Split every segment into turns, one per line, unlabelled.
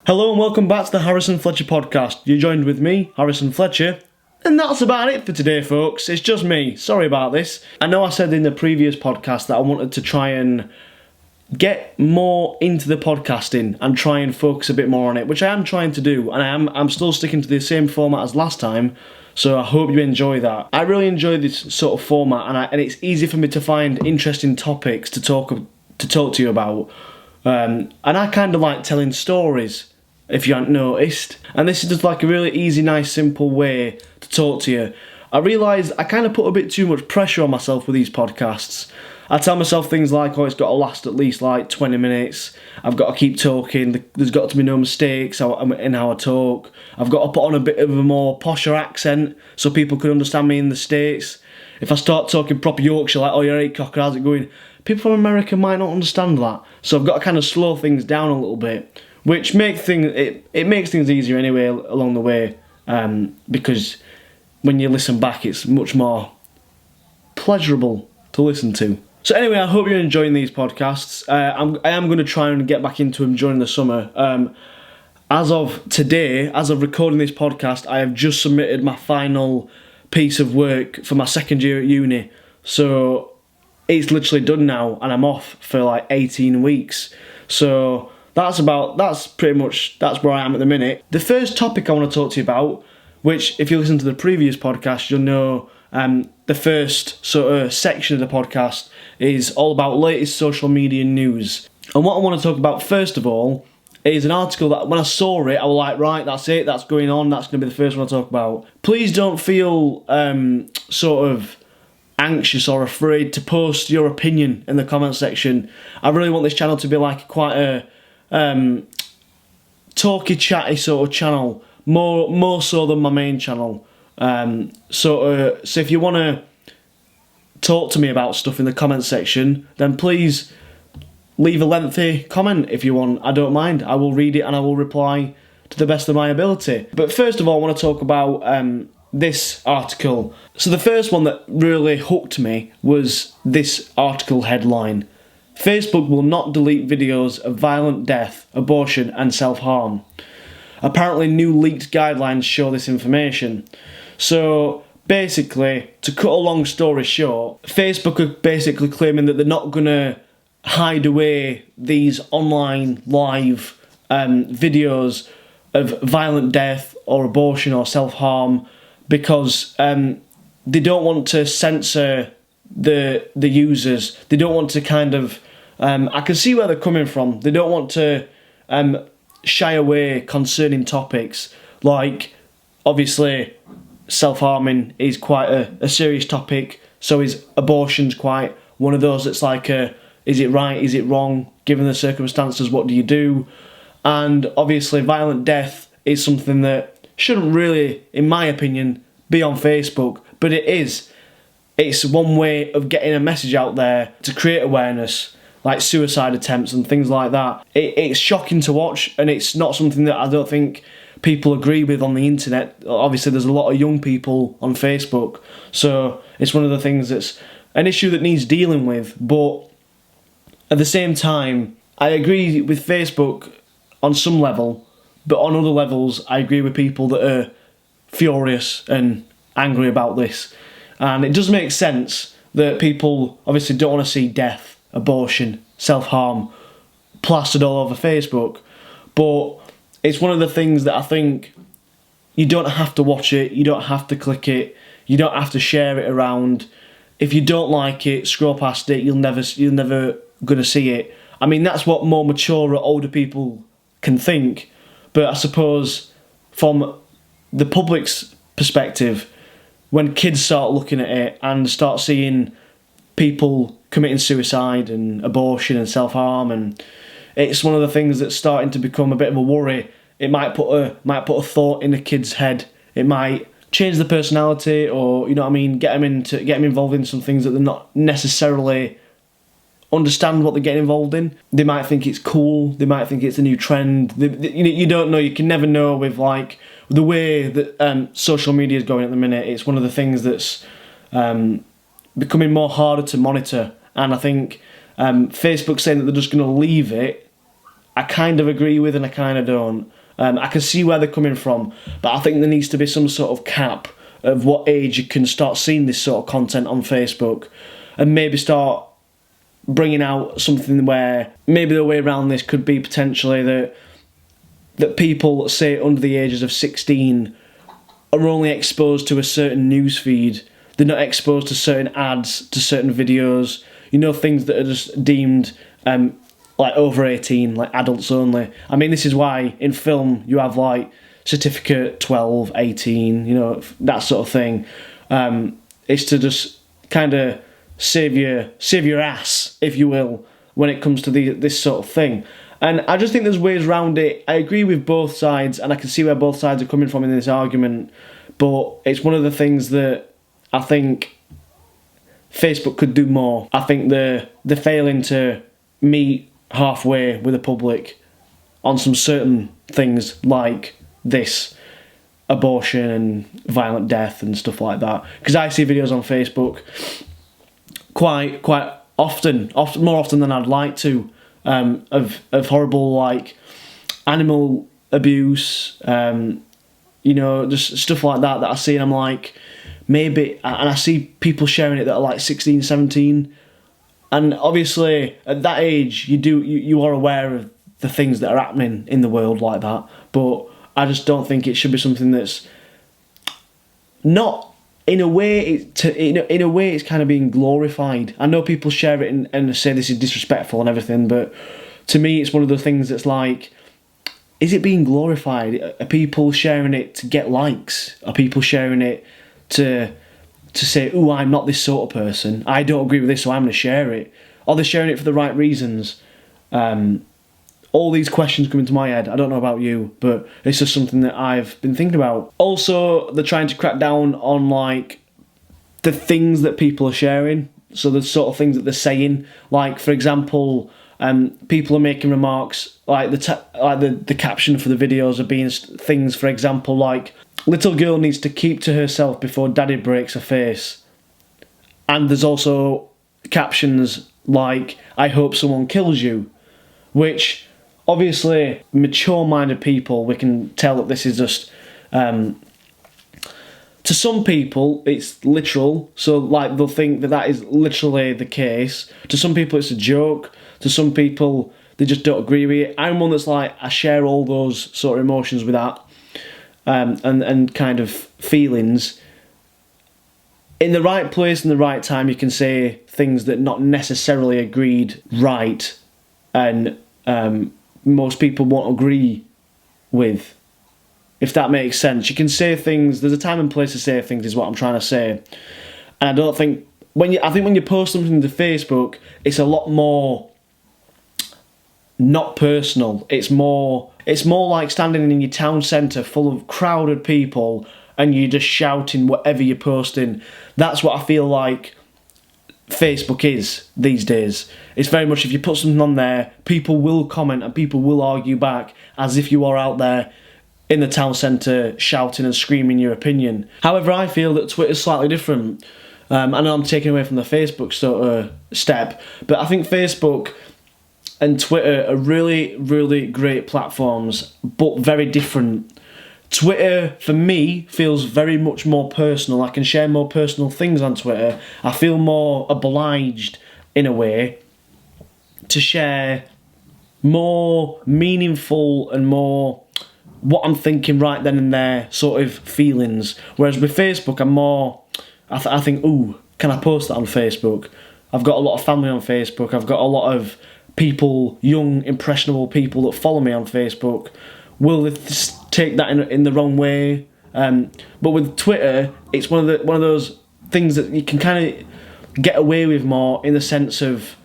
Hello and welcome back to the Harrison Fletcher Podcast. You're joined with me, Harrison Fletcher. And that's about it for today, folks. It's just me. Sorry about this. I know I said in the previous podcast that I wanted to try and get more into the podcasting and try and focus a bit more on it, which I am trying to do, and I'm still sticking to the same format as last time, so I hope you enjoy that. I really enjoy this sort of format, and it's easy for me to find interesting topics to talk to you about, and I kind of like telling stories, if you haven't noticed, and this is just like a really easy, nice, simple way to talk to you. I realised I kind of put a bit too much pressure on myself with these podcasts. I tell myself things like, it's got to last at least like 20 minutes, I've got to keep talking, there's got to be no mistakes in how I talk, I've got to put on a bit of a more posher accent so people can understand me in the States. If I start talking proper Yorkshire, like, you're right, cocker, how's it going? People from America might not understand that, so I've got to kind of slow things down a little bit, which makes things easier anyway along the way, because when you listen back, it's much more pleasurable to listen to. So anyway, I hope you're enjoying these podcasts. I am going to try and get back into them during the summer. As of today, as of recording this podcast, I have just submitted my final piece of work for my second year at uni. So it's literally done now, and I'm off for like 18 weeks. So that's pretty much where I am at the minute. The first topic I want to talk to you about, which if you listen to the previous podcast, you'll know the first sort of section of the podcast is all about latest social media news. And what I want to talk about first of all is an article that when I saw it, I was like, right, that's it, that's going on, that's going to be the first one I talk about. Please don't feel sort of anxious or afraid to post your opinion in the comment section. I really want this channel to be like quite a talky, chatty sort of channel, more so than my main channel. So if you want to talk to me about stuff in the comment section, then please leave a lengthy comment if you want. I don't mind. I will read it and I will reply to the best of my ability. But first of all, I want to talk about this article. So the first one that really hooked me was this article headline: Facebook will not delete videos of violent death, abortion and self-harm. Apparently new leaked guidelines show this information. So basically, to cut a long story short, Facebook are basically claiming that they're not going to hide away these online live videos of violent death or abortion or self-harm because they don't want to censor the users. They don't want to kind of... I can see where they're coming from. They don't want to shy away concerning topics like, obviously, self-harming is quite a serious topic, so is abortion's quite one of those that's like is it right, is it wrong, given the circumstances, what do you do? And obviously violent death is something that shouldn't really, in my opinion, be on Facebook, but it is. It's one way of getting a message out there to create awareness, like suicide attempts and things like that. It's shocking to watch, and it's not something that I don't think people agree with on the internet. Obviously there's a lot of young people on Facebook, so it's one of the things that's an issue that needs dealing with. But at the same time, I agree with Facebook on some level, but on other levels I agree with people that are furious and angry about this. And it does make sense that people obviously don't want to see death, abortion, self-harm plastered all over Facebook, but it's one of the things that I think you don't have to watch it, you don't have to click it, you don't have to share it around. If you don't like it, scroll past it, you're never going to see it. I mean, that's what more mature or older people can think, but I suppose from the public's perspective, when kids start looking at it and start seeing people committing suicide and abortion and self-harm, and it's one of the things that's starting to become a bit of a worry. It might put a thought in a kid's head. It might change the personality, or, you know what I mean, get them involved in some things that they're not necessarily understand what they're getting involved in. They might think it's cool. They might think it's a new trend. You don't know. You can never know with like the way that social media is going at the minute. It's one of the things that's becoming more harder to monitor. And I think Facebook saying that they're just going to leave it I kind of agree with and I kind of don't. I can see where they're coming from, but I think there needs to be some sort of cap of what age you can start seeing this sort of content on Facebook, and maybe start bringing out something where maybe the way around this could be potentially that people, say under the ages of 16, are only exposed to a certain news feed. They're not exposed to certain ads, to certain videos, things that are just deemed like over 18, like adults only. I mean, this is why in film you have like certificate 12, 18, that sort of thing. It's to just kind of save your ass, if you will, when it comes to this sort of thing. And I just think there's ways around it. I agree with both sides, and I can see where both sides are coming from in this argument, but it's one of the things that I think Facebook could do more. I think they're failing to meet halfway with the public on some certain things like this, abortion and violent death and stuff like that. Because I see videos on Facebook quite often, more often than I'd like to, of horrible like animal abuse, just stuff like that I see, and I'm like, maybe, and I see people sharing it that are like 16, 17, and obviously at that age you are aware of the things that are happening in the world like that, but I just don't think it should be something that's not, in a way it's kind of being glorified. I know people share it and say this is disrespectful and everything, but to me it's one of the things that's like, is it being glorified? Are people sharing it to get likes? Are people sharing it to say, "Ooh, I'm not this sort of person. I don't agree with this, so I'm going to share it"? Or they're sharing it for the right reasons? All these questions come into my head. I don't know about you, but it's just something that I've been thinking about. Also, they're trying to crack down on like the things that people are sharing. So the sort of things that they're saying, like for example, people are making remarks like the caption for the videos are being things, for example, like "little girl needs to keep to herself before daddy breaks her face," and there's also captions like "I hope someone kills you," which obviously mature-minded people, we can tell that this is just to some people it's literal, so like they'll think that is literally the case. To some people it's a joke, to some people they just don't agree with it. I'm one that's like, I share all those sort of emotions with that, and kind of feelings. In the right place and the right time you can say things that not necessarily agreed right, and most people won't agree with, if that makes sense. You can say things, there's a time and place to say things, is what I'm trying to say. And I don't think, when you post something to Facebook, it's a lot more not personal. It's more like standing in your town centre full of crowded people and you're just shouting whatever you're posting. That's what I feel like Facebook is these days. It's very much, if you put something on there, people will comment and people will argue back as if you are out there in the town centre shouting and screaming your opinion. However, I feel that Twitter's slightly different. I know I'm taking away from the Facebook sort of step, but I think Facebook and Twitter are really, really great platforms, but very different. Twitter, for me, feels very much more personal. I can share more personal things on Twitter. I feel more obliged, in a way, to share more meaningful and more what I'm thinking right then and there sort of feelings. Whereas with Facebook, I'm more, I think, ooh, can I post that on Facebook? I've got a lot of family on Facebook. I've got a lot of people, young, impressionable people that follow me on Facebook. Will they take that in the wrong way? But with Twitter, it's one of those things that you can kind of get away with more, in the sense of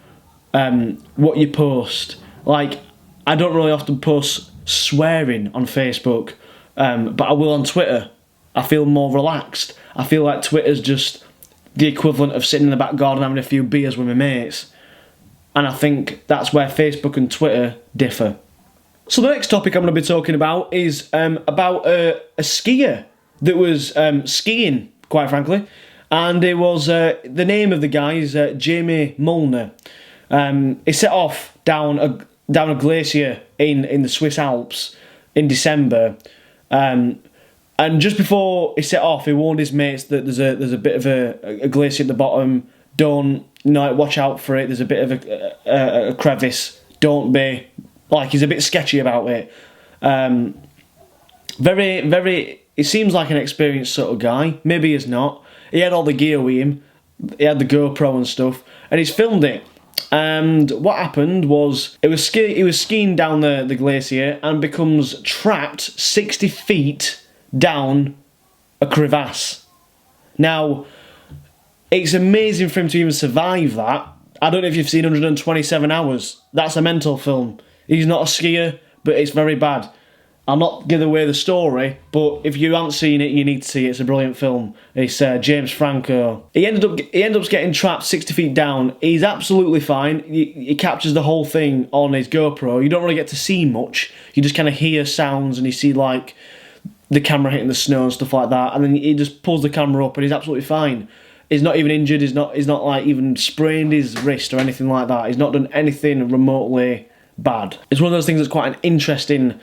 what you post. Like, I don't really often post swearing on Facebook, but I will on Twitter. I feel more relaxed. I feel like Twitter's just the equivalent of sitting in the back garden having a few beers with my mates. And I think that's where Facebook and Twitter differ. So the next topic I'm going to be talking about is about a skier that was skiing, quite frankly. And it was, the name of the guy is Jamie Molnar. He set off down down a glacier in the Swiss Alps in December. And just before he set off, he warned his mates that there's a bit of a glacier at the bottom. Don't, watch out for it. There's a bit of a crevice. Don't be, he's a bit sketchy about it. Very, very, he seems like an experienced sort of guy. Maybe he's not. He had all the gear with him. He had the GoPro and stuff. And he's filmed it. And what happened was, he was skiing down the glacier and becomes trapped 60 feet down a crevasse. Now, it's amazing for him to even survive that. I don't know if you've seen 127 Hours. That's a mental film. He's not a skier, but it's very bad. I'll not give away the story, but if you haven't seen it, you need to see it. It's a brilliant film. It's James Franco. He ended up getting trapped 60 feet down. He's absolutely fine. He captures the whole thing on his GoPro. You don't really get to see much. You just kind of hear sounds and you see the camera hitting the snow and stuff like that. And then he just pulls the camera up and he's absolutely fine. He's not even injured. He's not even sprained his wrist or anything like that. He's not done anything remotely bad. It's one of those things that's quite an interesting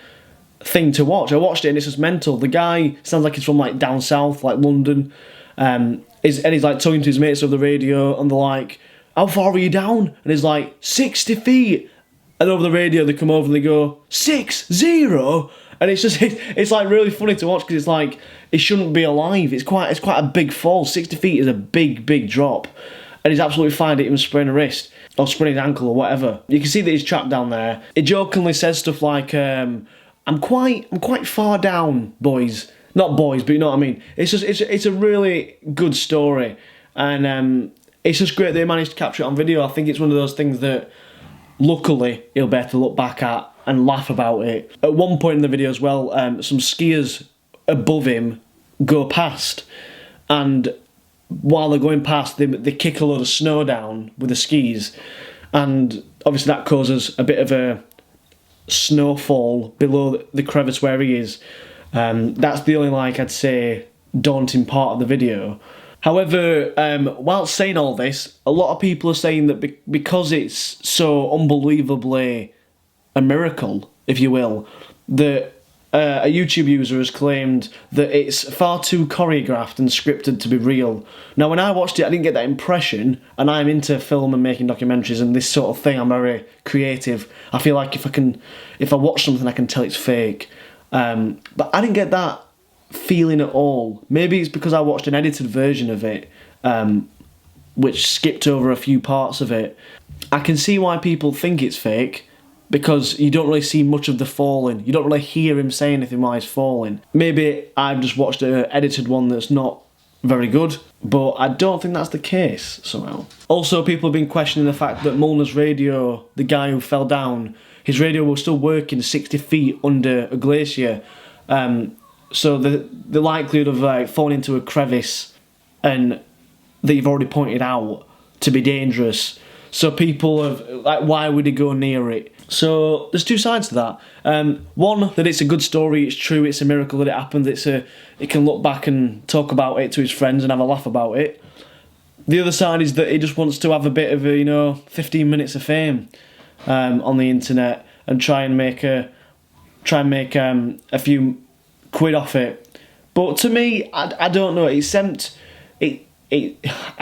thing to watch. I watched it and it's just mental. The guy sounds like he's from down south, like London, and he's talking to his mates over the radio and they're like, how far are you down? And he's like, 60 feet. And over the radio they come over and they go, 60. And it's really funny to watch because it's he shouldn't be alive. It's quite a big fall. 60 feet is a big drop. And he's absolutely fine. Didn't even sprain a wrist or sprain his ankle or whatever. You can see that he's trapped down there. He jokingly says stuff like, I'm quite far down, boys. Not boys, but you know what I mean. It's a really good story, and it's just great that he managed to capture it on video. I think it's one of those things that, luckily, he'll be able to look back at and laugh about it. At one point in the video as well, some skiers above him go past, and while they're going past, they kick a load of snow down with the skis, and obviously that causes a bit of a snowfall below the crevice where he is. That's the only I'd say daunting part of the video. However, while saying all this, a lot of people are saying that because it's so unbelievably a miracle, if you will, that a YouTube user has claimed that it's far too choreographed and scripted to be real. Now, when I watched it, I didn't get that impression, and I'm into film and making documentaries and this sort of thing. I'm very creative. I feel like if I watch something, I can tell it's fake. But I didn't get that feeling at all. Maybe it's because I watched an edited version of it, which skipped over a few parts of it. I can see why people think it's fake, because you don't really see much of the falling. You don't really hear him say anything while he's falling. Maybe I've just watched an edited one that's not very good, but I don't think that's the case somehow. Also, people have been questioning the fact that Mulner's radio, the guy who fell down, his radio was still working 60 feet under a glacier. So the likelihood of falling into a crevice and that you've already pointed out to be dangerous. So people have, why would he go near it? So there's two sides to that. One, that it's a good story, it's true, it's a miracle that it happened. He can look back and talk about it to his friends and have a laugh about it. The other side is that he just wants to have a bit of 15 minutes of fame on the internet and try and make a few quid off it. But to me, I don't know. I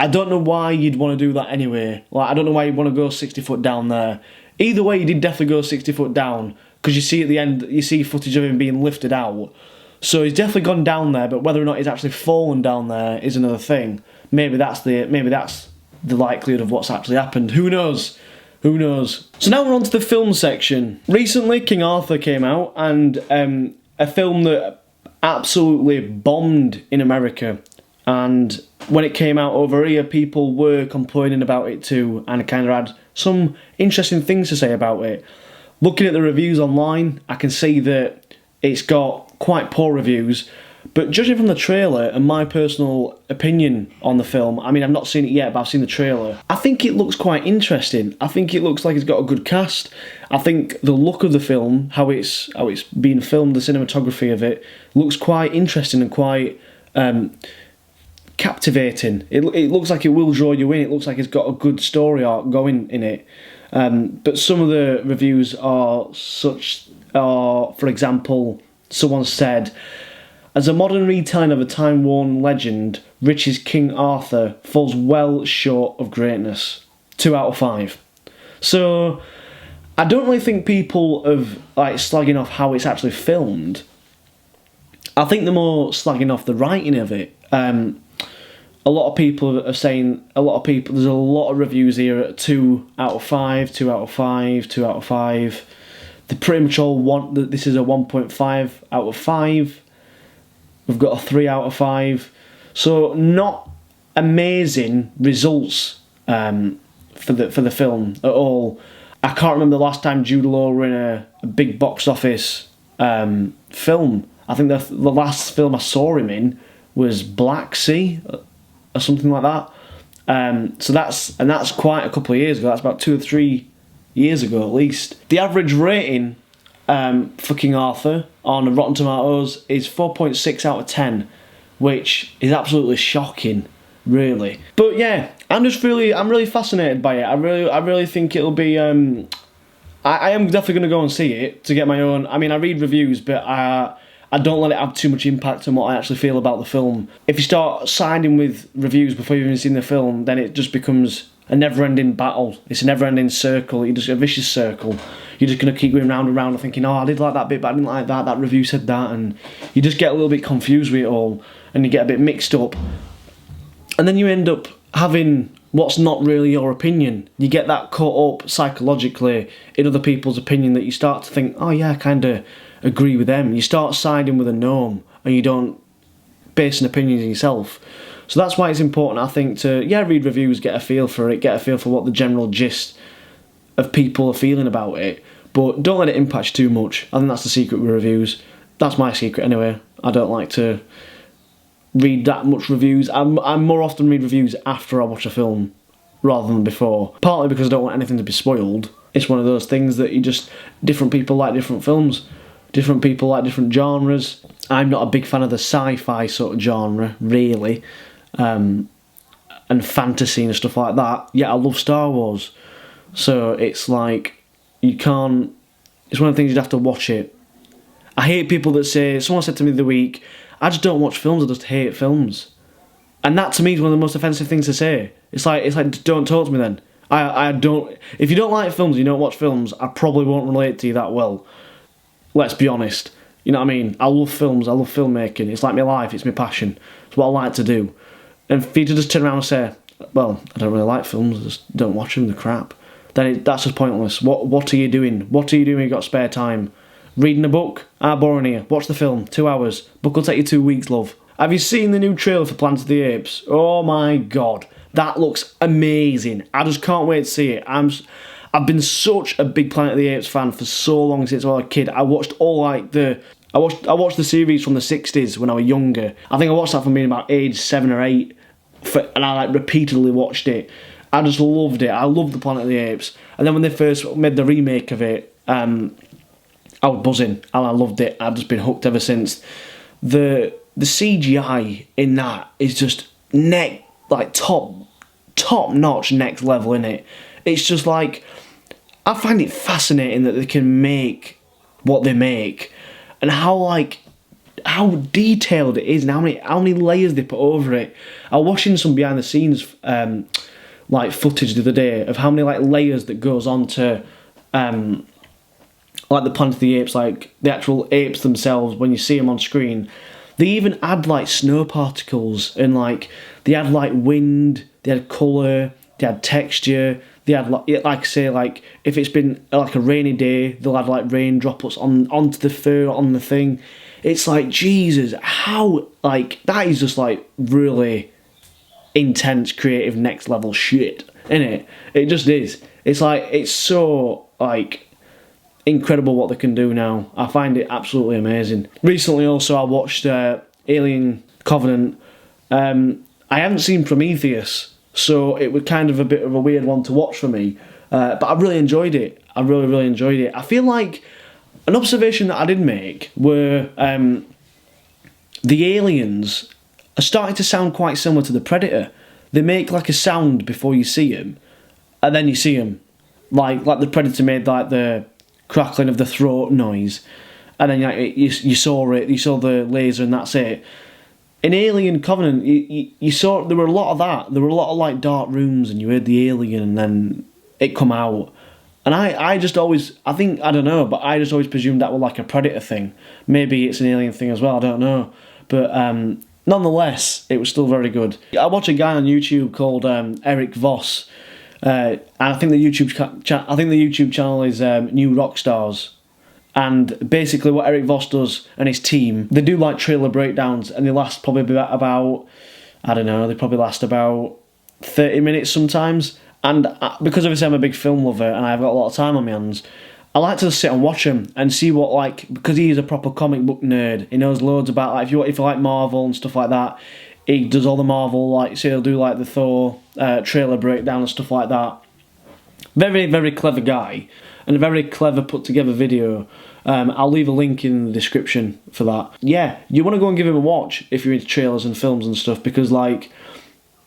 don't know why you'd want to do that anyway. I don't know why you'd want to go 60 foot down there. Either way, you did definitely go 60 foot down, because you see at the end, you see footage of him being lifted out. So he's definitely gone down there, but whether or not he's actually fallen down there is another thing. Maybe that's the likelihood of what's actually happened. Who knows? So now we're on to the film section. Recently, King Arthur came out, and a film that absolutely bombed in America. And when it came out over here, people were complaining about it too, and kind of had some interesting things to say about it. Looking at the reviews online, I can see that it's got quite poor reviews, but judging from the trailer and my personal opinion on the film, I mean, I've not seen it yet, but I've seen the trailer, I think it looks quite interesting. I think it looks like it's got a good cast. I think the look of the film, how it's been filmed, the cinematography of it, looks quite interesting and quite captivating. It looks like it will draw you in. It looks like it's got a good story arc going in it. But some of the reviews are for example, someone said, as a modern retelling of a time-worn legend, Rich's King Arthur falls well short of greatness. 2 out of 5. So, I don't really think people have slagging off how it's actually filmed. I think they're more slagging off the writing of it. A lot of people are saying, there's a lot of reviews here at 2 out of 5, 2 out of 5, 2 out of 5. They pretty much all want that this is a 1.5 out of 5. We've got a 3 out of 5. So not amazing results for the film at all. I can't remember the last time Jude Law were in a big box office film. I think the last film I saw him in was Black Sea or something like that. So that's quite a couple of years ago. That's about 2 or 3 years ago at least. The average rating for King Arthur on Rotten Tomatoes is 4.6 out of 10, which is absolutely shocking, really. But yeah, I'm really fascinated by it. I really think it'll be. I am definitely going to go and see it to get my own. I mean, I read reviews, but I don't let it have too much impact on what I actually feel about the film. If you start siding with reviews before you've even seen the film, then it just becomes a never-ending battle. It's a never-ending circle. You're just a vicious circle. You're just going to keep going round and round and thinking, oh, I did like that bit, but I didn't like that. That review said that, and you just get a little bit confused with it all, and you get a bit mixed up. And then you end up having what's not really your opinion. You get that caught up psychologically in other people's opinion that you start to think, oh yeah, I kind of agree with them. You start siding with a norm, and you don't base an opinion on yourself. So that's why it's important, I think, to read reviews, get a feel for it, get a feel for what the general gist of people are feeling about it, but don't let it impact you too much. I think that's the secret with reviews. That's my secret anyway. I don't like to read that much reviews. I more often read reviews after I watch a film rather than before. Partly because I don't want anything to be spoiled. It's one of those things that different people like different films. Different people like different genres. I'm not a big fan of the sci-fi sort of genre, really. And fantasy and stuff like that. Yet I love Star Wars. So it's like, it's one of the things you'd have to watch it. I hate people that say, someone said to me the other week, I just don't watch films, I just hate films. And that to me is one of the most offensive things to say. It's like don't talk to me then. I don't, if you don't like films, you don't watch films, I probably won't relate to you that well. Let's be honest. You know what I mean? I love films, I love filmmaking. It's like my life, it's my passion. It's what I like to do. And for you to just turn around and say, well, I don't really like films, I just don't watch them, they're crap, then that's just pointless. What are you doing? What are you doing when you've got spare time? Reading a book? Boring here. Watch the film, 2 hours. Book will take you 2 weeks, love. Have you seen the new trailer for Planet of the Apes? Oh my god, that looks amazing. I just can't wait to see it. I've been such a big Planet of the Apes fan for so long since I was a kid. I watched I watched the series from the 60s when I was younger. I think I watched that from being about age 7 or 8, and I repeatedly watched it. I just loved it. I loved the Planet of the Apes. And then when they first made the remake of it, I was buzzing and I loved it. I've just been hooked ever since. The CGI in that is just top notch, next level in it. It's just like, I find it fascinating that they can make what they make, and how detailed it is, and how many layers they put over it. I was watching some behind the scenes footage the other day of how many layers that goes on to the Planet of the Apes, like the actual apes themselves. When you see them on screen, they even add snow particles, and they add wind, they add colour, they add texture. They add if it's been a rainy day, they'll add rain droplets onto the fur, on the thing. It's Jesus, how that is just really intense, creative, next level shit, innit? It just is. It's so incredible what they can do now. I find it absolutely amazing. Recently also I watched Alien Covenant. I haven't seen Prometheus, so it was kind of a bit of a weird one to watch for me. But I really enjoyed it. I really, really enjoyed it. I feel like an observation that I did make were the aliens are starting to sound quite similar to the Predator. They make a sound before you see them, and then you see them. like the Predator made like the crackling of the throat noise, and then like, you saw the laser, and that's it. In Alien Covenant, you saw there were a lot of that. There were a lot of like dark rooms, and you heard the alien, and then it come out. And I just always, I don't know, but I just always presumed that was like a Predator thing. Maybe it's an Alien thing as well, I don't know. But nonetheless, it was still very good. I watch a guy on YouTube called Eric Voss, and I think the YouTube channel is New Rockstars. And basically what Eric Voss does and his team, they do like trailer breakdowns, and they last probably about, I don't know, they probably last about 30 minutes sometimes. And because obviously I'm a big film lover and I've got a lot of time on my hands, I like to sit and watch him and see what, like, because he is a proper comic book nerd, he knows loads about, like, if you like Marvel and stuff like that, he does all the Marvel, like, so he'll do like the Thor trailer breakdown and stuff like that. Very, very clever guy, and a very clever put together video. I'll leave a link in the description for that. Yeah, you want to go and give him a watch if you're into trailers and films and stuff, because like,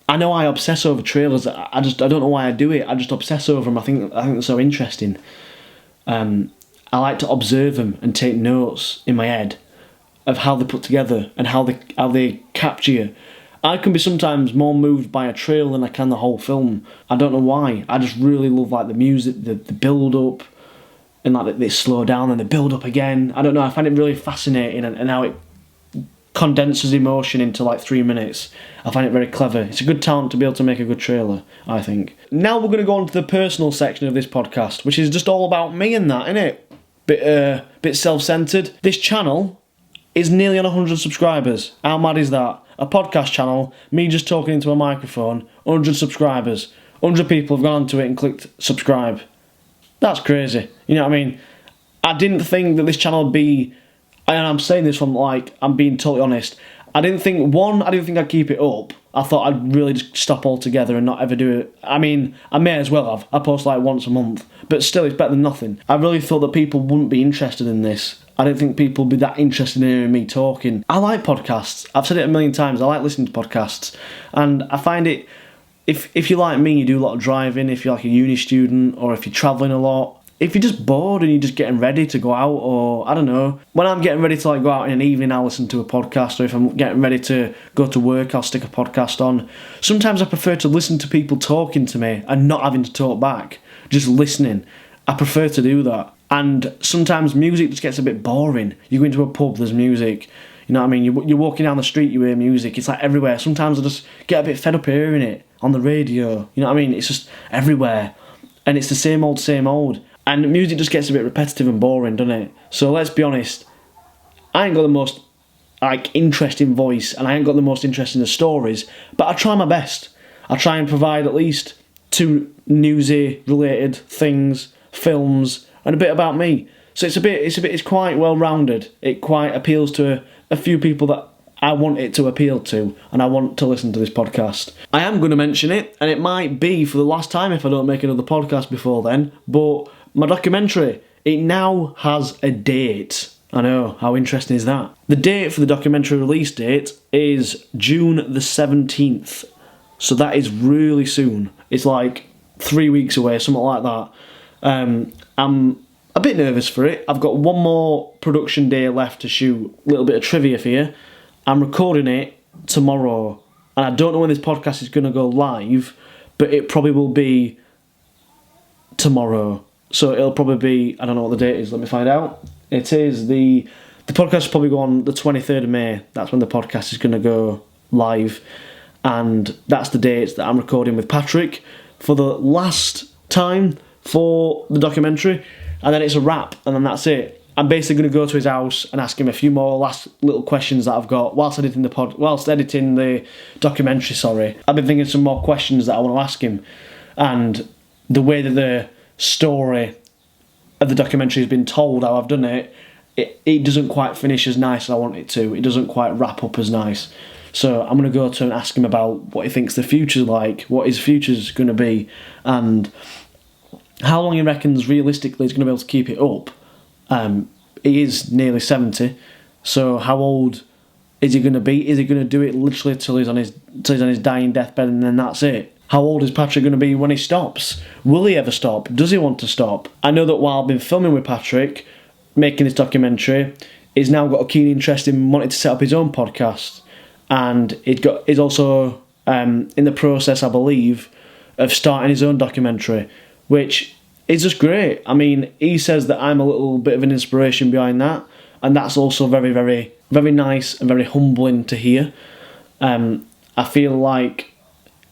I know I obsess over trailers. I don't know why I do it. I just obsess over them. I think they're so interesting. I like to observe them and take notes in my head of how they're put together and how they capture you. I can be sometimes more moved by a trailer than I can the whole film. I don't know why. I just really love like the music, the build up, and like they slow down and they build up again. I don't know. I find it really fascinating, and how it condenses emotion into like 3 minutes. I find it very clever. It's a good talent to be able to make a good trailer, I think. Now we're going to go on to the personal section of this podcast, which is just all about me and that, innit? Bit self-centered. This channel is nearly on 100 subscribers. How mad is that? A podcast channel, me just talking into a microphone, 100 subscribers. 100 people have gone onto it and clicked subscribe. That's crazy. You know what I mean? I didn't think that this channel would be, and I'm saying this from like, I'm being totally honest, I didn't think I'd keep it up. I thought I'd really just stop altogether and not ever do it. I mean, I may as well have. I post like once a month, but still it's better than nothing. I really thought that people wouldn't be interested in this. I didn't think people would be that interested in hearing me talking. I like podcasts. I've said it a million times. I like listening to podcasts. And I find it, if you're like me, you do a lot of driving, if you're like a uni student, or if you're travelling a lot, if you're just bored and you're just getting ready to go out, or I don't know, when I'm getting ready to like go out in an evening, I'll listen to a podcast, or if I'm getting ready to go to work, I'll stick a podcast on. Sometimes I prefer to listen to people talking to me and not having to talk back, just listening. I prefer to do that. And sometimes music just gets a bit boring. You go into a pub, there's music. You know what I mean? You're walking down the street, you hear music. It's like everywhere. Sometimes I just get a bit fed up hearing it on the radio. You know what I mean? It's just everywhere. And it's the same old, same old. And music just gets a bit repetitive and boring, doesn't it? So let's be honest. I ain't got the most like interesting voice, and I ain't got the most interesting stories, but I try my best. I try and provide at least 2 newsy related things, films, and a bit about me. So it's quite well rounded. It quite appeals to a few people that I want it to appeal to, and I want to listen to this podcast. I am going to mention it, and it might be for the last time if I don't make another podcast before then, but my documentary, it now has a date. I know, how interesting is that? The date for the documentary release date is June the 17th. So that is really soon. It's like 3 weeks away, something like that. I'm a bit nervous for it. I've got one more production day left to shoot. A little bit of trivia for you. I'm recording it tomorrow, and I don't know when this podcast is going to go live, but it probably will be tomorrow. So it'll probably be, I don't know what the date is, let me find out. It is the podcast will probably go on the 23rd of May. That's when the podcast is going to go live, and that's the date that I'm recording with Patrick for the last time for the documentary, and then it's a wrap, and then that's it. I'm basically going to go to his house and ask him a few more last little questions that I've got whilst editing the documentary. I've been thinking some more questions that I want to ask him, and the way that the story of the documentary has been told, how I've done it, it doesn't quite finish as nice as I want it to. It doesn't quite wrap up as nice. So I'm going to go to and ask him about what he thinks the future's like, what his future's going to be, and how long he reckons realistically he's going to be able to keep it up. He is nearly 70, so how old is he going to be? Is he going to do it literally till he's on his dying deathbed and then that's it? How old is Patrick going to be when he stops? Will he ever stop? Does he want to stop? I know that while I've been filming with Patrick, making this documentary, he's now got a keen interest in wanting to set up his own podcast. And he's also in the process, I believe, of starting his own documentary, which is just great. I mean, he says that I'm a little bit of an inspiration behind that, and that's also very, very, very nice and very humbling to hear. I feel like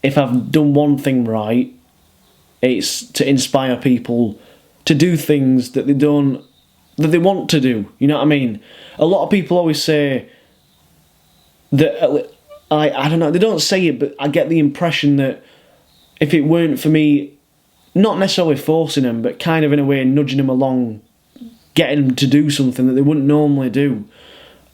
if I've done one thing right, it's to inspire people to do things that they want to do. You know what I mean? A lot of people always say that, I don't know, they don't say it, but I get the impression that if it weren't for me, not necessarily forcing them, but kind of in a way nudging them along, getting them to do something that they wouldn't normally do,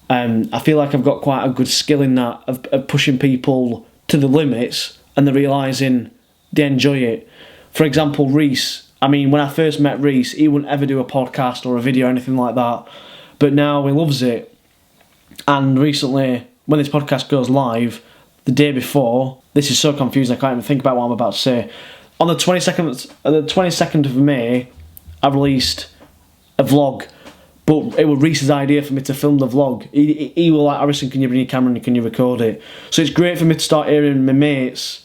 I feel like I've got quite a good skill in that, of pushing people to the limits, and they're realising they enjoy it. For example, Reese. I mean, when I first met Reese, he wouldn't ever do a podcast or a video or anything like that, but now he loves it. And recently, when this podcast goes live, the day before, this is so confusing, I can't even think about what I'm about to say. On the 22nd of May, I released a vlog, but it was Reese's idea for me to film the vlog. He was like, Harrison, can you bring your camera and can you record it? So it's great for me to start hearing my mates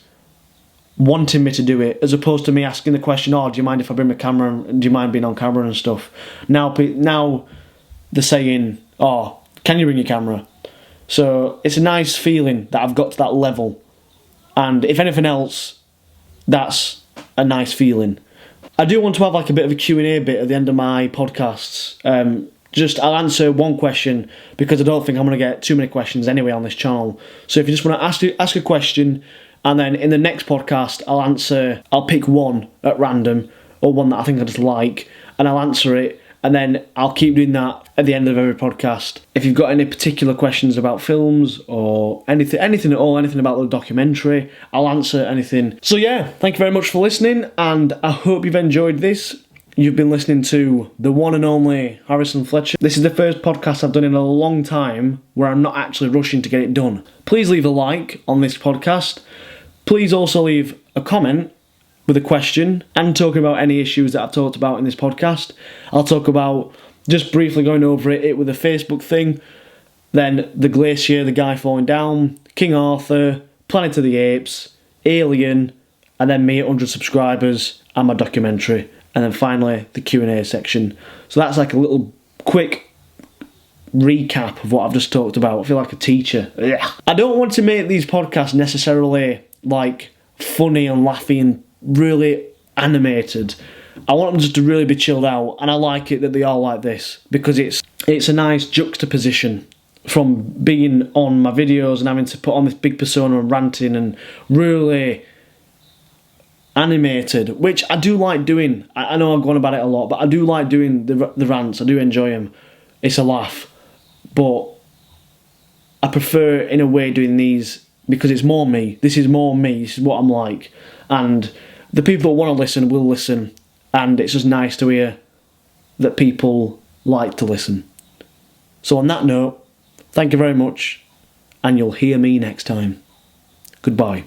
wanting me to do it, as opposed to me asking the question, do you mind if I bring my camera, and do you mind being on camera and stuff? Now they're saying, can you bring your camera? So it's a nice feeling that I've got to that level, and if anything else, that's a nice feeling. I do want to have like a bit of a Q&A bit at the end of my podcasts. I'll answer one question, because I don't think I'm going to get too many questions anyway on this channel. So if you just want to ask a question, and then in the next podcast I'll pick one at random, or one that I think I just like, and I'll answer it, and then I'll keep doing that at the end of every podcast. If you've got any particular questions about films or anything at all, anything about the documentary, I'll answer anything. So yeah, thank you very much for listening, and I hope you've enjoyed this. You've been listening to the one and only Harrison Fletcher. This is the first podcast I've done in a long time where I'm not actually rushing to get it done. Please leave a like on this podcast. Please also leave a comment with a question, and talking about any issues that I've talked about in this podcast. I'll talk about, just briefly going over it with a Facebook thing, then the glacier, the guy falling down, King Arthur, Planet of the Apes, Alien, and then me at 100 subscribers and my documentary, and then finally the Q&A section. So that's like a little quick recap of what I've just talked about. I feel like a teacher. Ugh. I don't want to make these podcasts necessarily like funny and laughy and really animated. I want them just to really be chilled out, and I like it that they are like this, because it's a nice juxtaposition from being on my videos and having to put on this big persona and ranting and really animated, which I do like doing. I know I've gone about it a lot, but I do like doing the rants. I do enjoy them. It's a laugh, but I prefer in a way doing these because it's more me. This is more me. This is what I'm like, and the people that want to listen will listen, and it's just nice to hear that people like to listen. So on that note, thank you very much, and you'll hear me next time. Goodbye.